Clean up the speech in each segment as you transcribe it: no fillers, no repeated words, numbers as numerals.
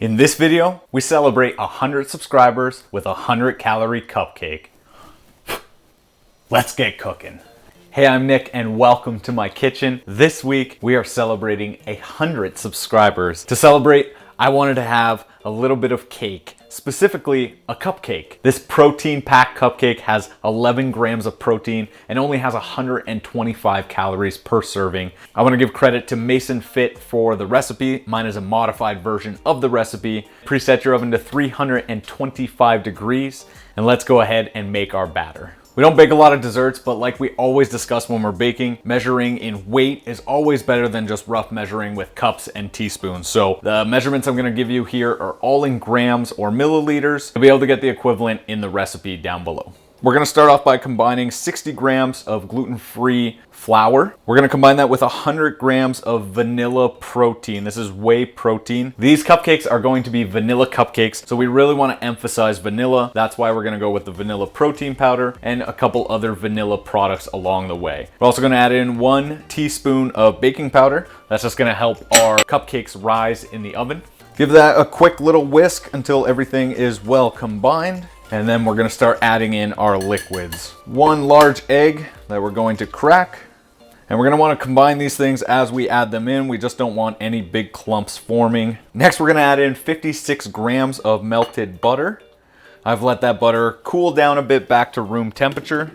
In this video, we celebrate 100 subscribers with a 100-calorie cupcake. Let's get cooking. Hey, I'm Nick and welcome to my kitchen. This week, we are celebrating 100 subscribers. To celebrate, I wanted to have a little bit of cake, specifically a cupcake. This protein-packed cupcake has 11 grams of protein and only has 125 calories per serving. I want to give credit to Mason Fit for the recipe. Mine is a modified version of the recipe. Preset your oven to 325 degrees and let's go ahead and make our batter. We don't bake a lot of desserts, but like we always discuss when we're baking, measuring in weight is always better than just rough measuring with cups and teaspoons. So the measurements I'm gonna give you here are all in grams or milliliters. You'll be able to get the equivalent in the recipe down below. We're gonna start off by combining 60 grams of gluten-free flour. We're gonna combine that with 100 grams of vanilla protein. This is whey protein. These cupcakes are going to be vanilla cupcakes, so we really wanna emphasize vanilla. That's why we're gonna go with the vanilla protein powder and a couple other vanilla products along the way. We're also gonna add in 1 teaspoon of baking powder. That's just gonna help our cupcakes rise in the oven. Give that a quick little whisk until everything is well combined. And then we're gonna start adding in our liquids. 1 large egg that we're going to crack. And we're gonna wanna combine these things as we add them in. We just don't want any big clumps forming. Next, we're gonna add in 56 grams of melted butter. I've let that butter cool down a bit back to room temperature.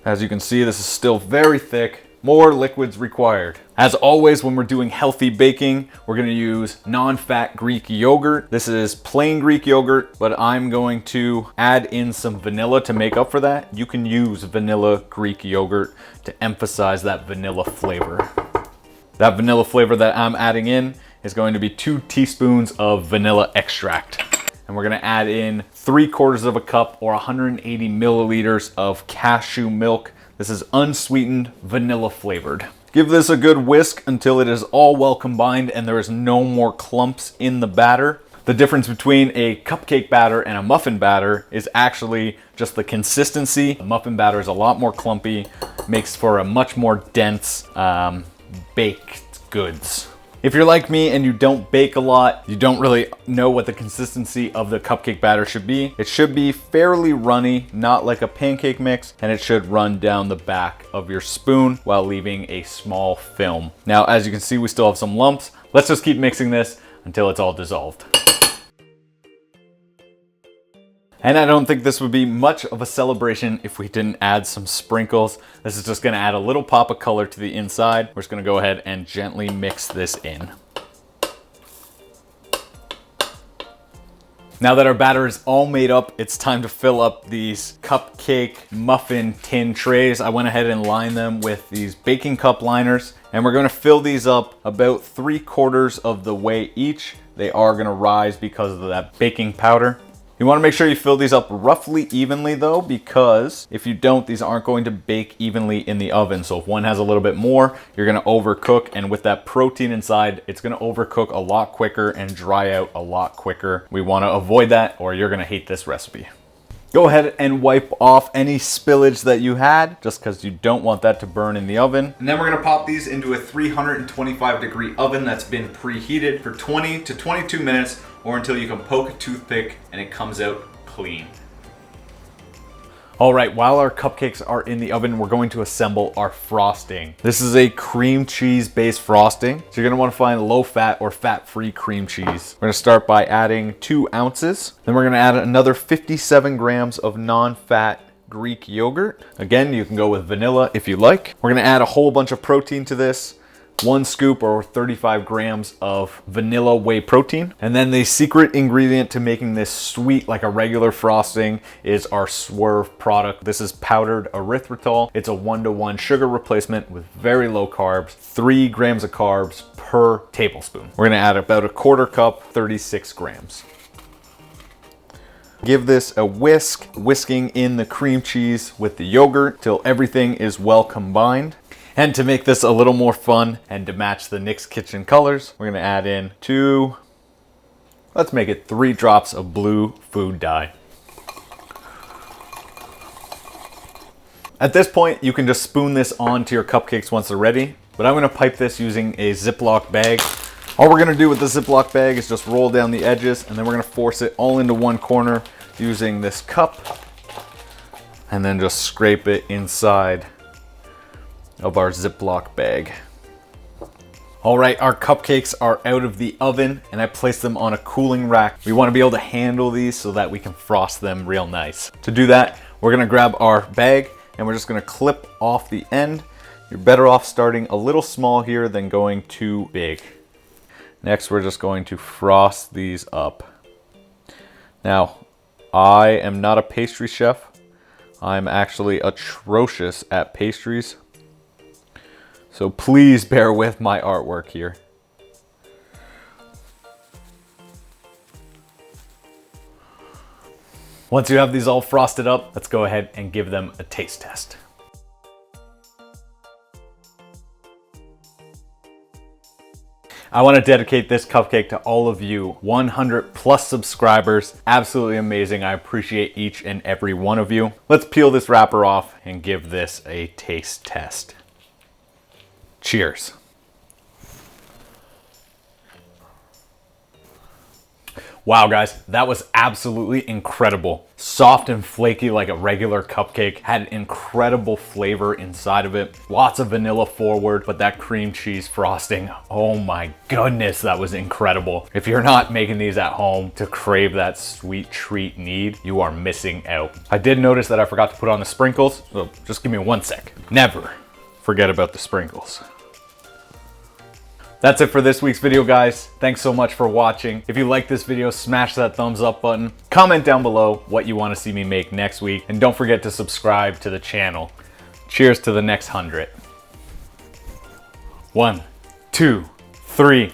As you can see, this is still very thick. More liquids required. As always, when we're doing healthy baking, we're gonna use non-fat Greek yogurt. This is plain Greek yogurt, but I'm going to add in some vanilla to make up for that. You can use vanilla Greek yogurt to emphasize that vanilla flavor. That vanilla flavor that I'm adding in is going to be 2 teaspoons of vanilla extract. And we're gonna add in 3/4 of a cup or 180 milliliters of cashew milk. This is unsweetened, vanilla flavored. Give this a good whisk until it is all well combined and there is no more clumps in the batter. The difference between a cupcake batter and a muffin batter is actually just the consistency. A muffin batter is a lot more clumpy, makes for a much more dense baked goods. If you're like me and you don't bake a lot, you don't really know what the consistency of the cupcake batter should be. It should be fairly runny, not like a pancake mix, and it should run down the back of your spoon while leaving a small film. Now, as you can see, we still have some lumps. Let's just keep mixing this until it's all dissolved. And I don't think this would be much of a celebration if we didn't add some sprinkles. This is just gonna add a little pop of color to the inside. We're just gonna go ahead and gently mix this in. Now that our batter is all made up, it's time to fill up these cupcake muffin tin trays. I went ahead and lined them with these baking cup liners, and we're gonna fill these up about 3/4 of the way each. They are gonna rise because of that baking powder. You want to make sure you fill these up roughly evenly though, because if you don't, these aren't going to bake evenly in the oven. So if one has a little bit more, you're going to overcook, and with that protein inside, it's going to overcook a lot quicker and dry out a lot quicker. We want to avoid that or you're going to hate this recipe. Go ahead and wipe off any spillage that you had, just because you don't want that to burn in the oven. And then we're gonna pop these into a 325 degree oven that's been preheated for 20 to 22 minutes, or until you can poke a toothpick and it comes out clean. All right, while our cupcakes are in the oven, we're going to assemble our frosting. This is a cream cheese based frosting. So you're gonna wanna find low fat or fat-free cream cheese. We're gonna start by adding 2 ounces. Then we're gonna add another 57 grams of non-fat Greek yogurt. Again, you can go with vanilla if you like. We're gonna add a whole bunch of protein to this. 1 scoop or 35 grams of vanilla whey protein. And then the secret ingredient to making this sweet like a regular frosting is our Swerve product. This is powdered erythritol. It's a 1-to-1 sugar replacement with very low carbs, 3 grams of carbs per tablespoon. We're gonna add about 1/4 cup, 36 grams. Give this a whisk, whisking in the cream cheese with the yogurt till everything is well combined. And to make this a little more fun and to match the Nick's Kitchen colors, we're gonna add in 3 drops of blue food dye. At this point, you can just spoon this onto your cupcakes once they're ready, but I'm gonna pipe this using a Ziploc bag. All we're gonna do with the Ziploc bag is just roll down the edges, and then we're gonna force it all into one corner using this cup, and then just scrape it inside of our Ziploc bag. All right, our cupcakes are out of the oven, and I placed them on a cooling rack. We wanna be able to handle these so that we can frost them real nice. To do that, we're gonna grab our bag, and we're just gonna clip off the end. You're better off starting a little small here than going too big. Next, we're just going to frost these up. Now, I am not a pastry chef. I'm actually atrocious at pastries. So please bear with my artwork here. Once you have these all frosted up, let's go ahead and give them a taste test. I want to dedicate this cupcake to all of you 100 plus subscribers. Absolutely amazing. I appreciate each and every one of you. Let's peel this wrapper off and give this a taste test. Cheers. Wow guys, that was absolutely incredible. Soft and flaky like a regular cupcake, had incredible flavor inside of it. Lots of vanilla forward, but that cream cheese frosting, oh my goodness, that was incredible. If you're not making these at home to crave that sweet treat need, you are missing out. I did notice that I forgot to put on the sprinkles, so just give me 1 sec. Never forget about the sprinkles. That's it for this week's video, guys. Thanks so much for watching. If you like this video, smash that thumbs up button. Comment down below what you want to see me make next week. And don't forget to subscribe to the channel. Cheers to the next 100. 1, 2, 3.